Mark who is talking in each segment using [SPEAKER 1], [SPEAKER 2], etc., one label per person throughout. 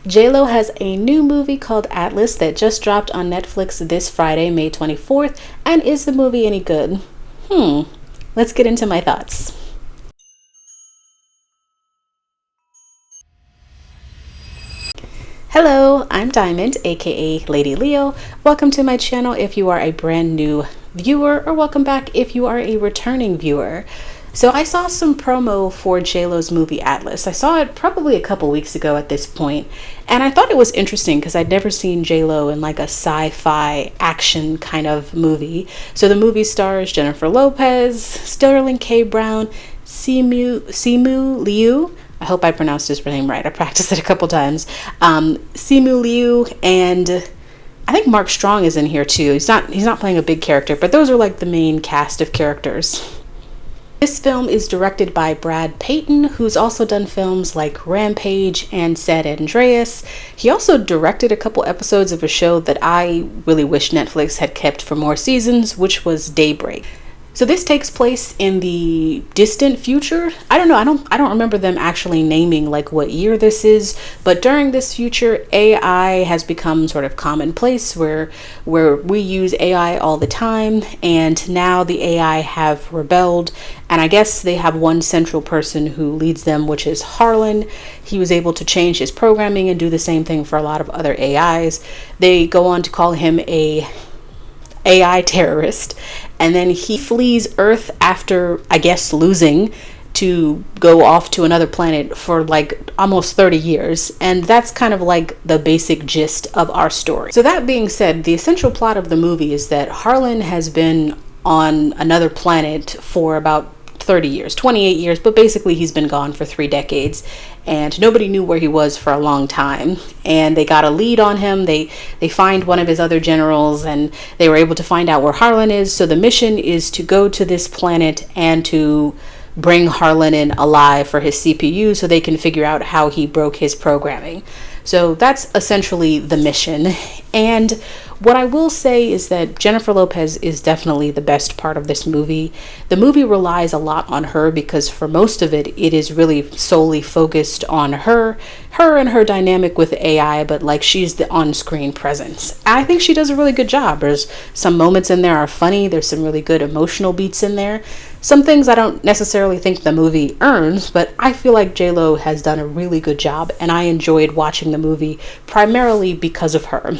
[SPEAKER 1] JLo has a new movie called Atlas that just dropped on Netflix this Friday, May 24th. And is the movie any good? Let's get into my thoughts. Hello, I'm Diamond, aka Lady Leo. Welcome to my channel if you are a brand new viewer, or welcome back if you are a returning viewer. So I saw some promo for JLo's movie Atlas. I saw it probably a couple weeks ago at this point, and I thought it was interesting because I'd never seen JLo in like a sci-fi action kind of movie. So the movie stars Jennifer Lopez, Sterling K. Brown, Simu Liu. I hope I pronounced his name right. I practiced it a couple times. Simu Liu, and I think Mark Strong is in here too. He's not playing a big character, but those are like the main cast of characters. This film is directed by Brad Peyton, who's also done films like Rampage and San Andreas. He also directed a couple episodes of a show that I really wish Netflix had kept for more seasons, which was Daybreak. So this takes place in the distant future. I don't know. I don't remember them actually naming like what year this is, but during this future, AI has become sort of commonplace where we use AI all the time, and now the AI have rebelled, and I guess they have one central person who leads them, which is Harlan. He was able to change his programming and do the same thing for a lot of other AIs. They go on to call him a AI terrorist, and then he flees Earth after, I guess, losing to go off to another planet for like almost 30 years. And that's kind of like the basic gist of our story. So that being said, the essential plot of the movie is that Harlan has been on another planet for about 30 years, 28 years, but basically he's been gone for 3 decades, and nobody knew where he was for a long time. And they got a lead on him. They find one of his other generals, and they were able to find out where Harlan is. So the mission is to go to this planet and to bring Harlan in alive for his CPU so they can figure out how he broke his programming. So that's essentially the mission. And what I will say is that Jennifer Lopez is definitely the best part of this movie. The movie relies a lot on her because for most of it, it is really solely focused on her and her dynamic with AI, but like she's the on-screen presence. I think she does a really good job. There's some moments in there are funny. There's some really good emotional beats in there. Some things I don't necessarily think the movie earns, but I feel like JLo has done a really good job, and I enjoyed watching the movie primarily because of her.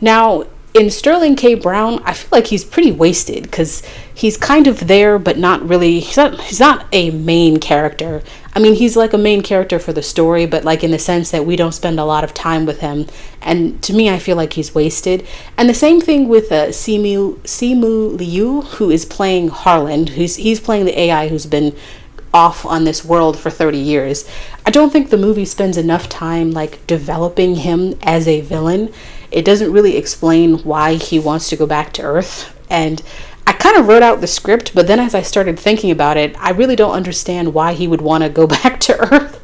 [SPEAKER 1] Now, in Sterling K. Brown, I feel like he's pretty wasted because he's kind of there, but not really. He's not a main character. I mean, he's like a main character for the story, but like in the sense that we don't spend a lot of time with him. And to me, I feel like he's wasted. And the same thing with Simu Liu, who is playing Harlan. He's playing the AI who's been off on this world for 30 years. I don't think the movie spends enough time like developing him as a villain. It doesn't really explain why he wants to go back to Earth. And I kind of wrote out the script, but then as I started thinking about it, I really don't understand why he would want to go back to Earth.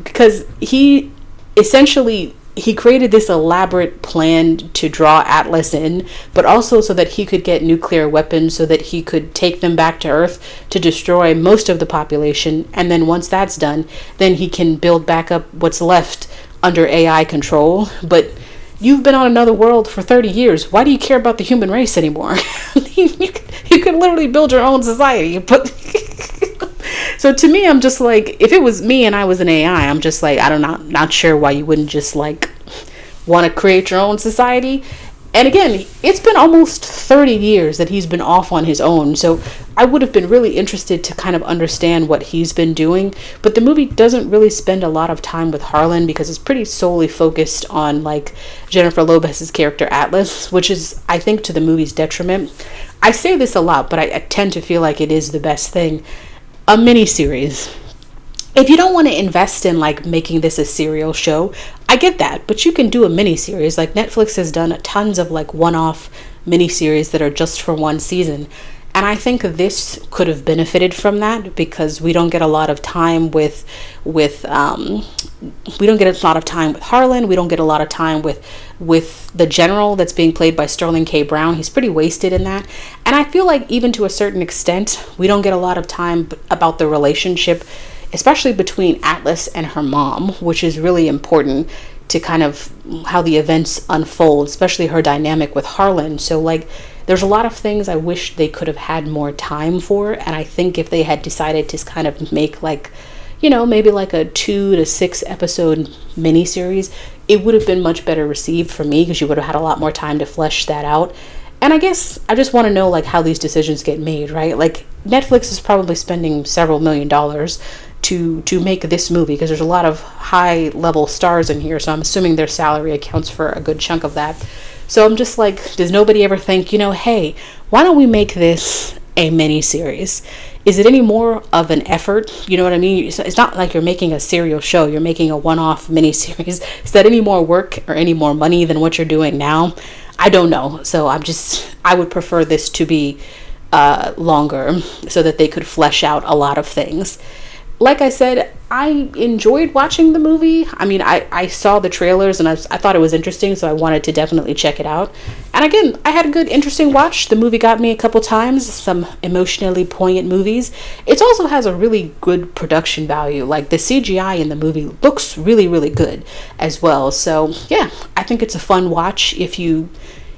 [SPEAKER 1] Because he created this elaborate plan to draw Atlas in, but also so that he could get nuclear weapons so that he could take them back to Earth to destroy most of the population. And then once that's done, then he can build back up what's left under AI control. But you've been on another world for 30 years. Why do you care about the human race anymore? you could literally build your own society. But so to me, I'm just like, if it was me and I was an AI, I'm just like, not sure why you wouldn't just like want to create your own society. And again, it's been almost 30 years that he's been off on his own. So I would have been really interested to kind of understand what he's been doing. But the movie doesn't really spend a lot of time with Harlan because it's pretty solely focused on like Jennifer Lopez's character Atlas, which is, I think, to the movie's detriment. I say this a lot, but I tend to feel like it is the best thing. A miniseries. If you don't want to invest in like making this a serial show, I get that, but you can do a miniseries. Like Netflix has done tons of like one-off miniseries that are just for one season. And I think this could have benefited from that because we don't get a lot of time with Harlan. We don't get a lot of time with the general that's being played by Sterling K. Brown. He's pretty wasted in that. And I feel like even to a certain extent, we don't get a lot of time about the relationship, especially between Atlas and her mom, which is really important. to kind of how the events unfold, especially her dynamic with Harlan. So like there's a lot of things I wish they could have had more time for, and I think if they had decided to kind of make like, you know, maybe like a 2 to 6 episode miniseries, it would have been much better received for me, because you would have had a lot more time to flesh that out. And I guess I just want to know like how these decisions get made, right? Like Netflix is probably spending several $1,000,000 to make this movie, because there's a lot of high level stars in here, so I'm assuming their salary accounts for a good chunk of that. So I'm just like, does nobody ever think, you know, hey, why don't we make this a mini series? Is it any more of an effort? You know what I mean? It's not like you're making a serial show, you're making a one-off mini series. Is that any more work or any more money than what you're doing now? I don't know. So I would prefer this to be longer, so that they could flesh out a lot of things. Like I said, I enjoyed watching the movie. I mean, I saw the trailers and I thought it was interesting, so I wanted to definitely check it out. And again, I had a good, interesting watch. The movie got me a couple times, some emotionally poignant movies. It also has a really good production value. Like the CGI in the movie looks really, really good as well. So yeah, I think it's a fun watch if you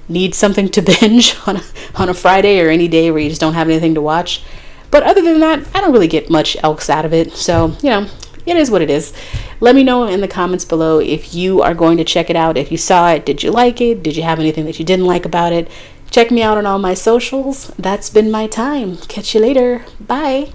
[SPEAKER 1] need something to binge on a Friday or any day where you just don't have anything to watch. But other than that, I don't really get much else out of it. So, you know, it is what it is. Let me know in the comments below if you are going to check it out. If you saw it, did you like it? Did you have anything that you didn't like about it? Check me out on all my socials. That's been my time. Catch you later. Bye.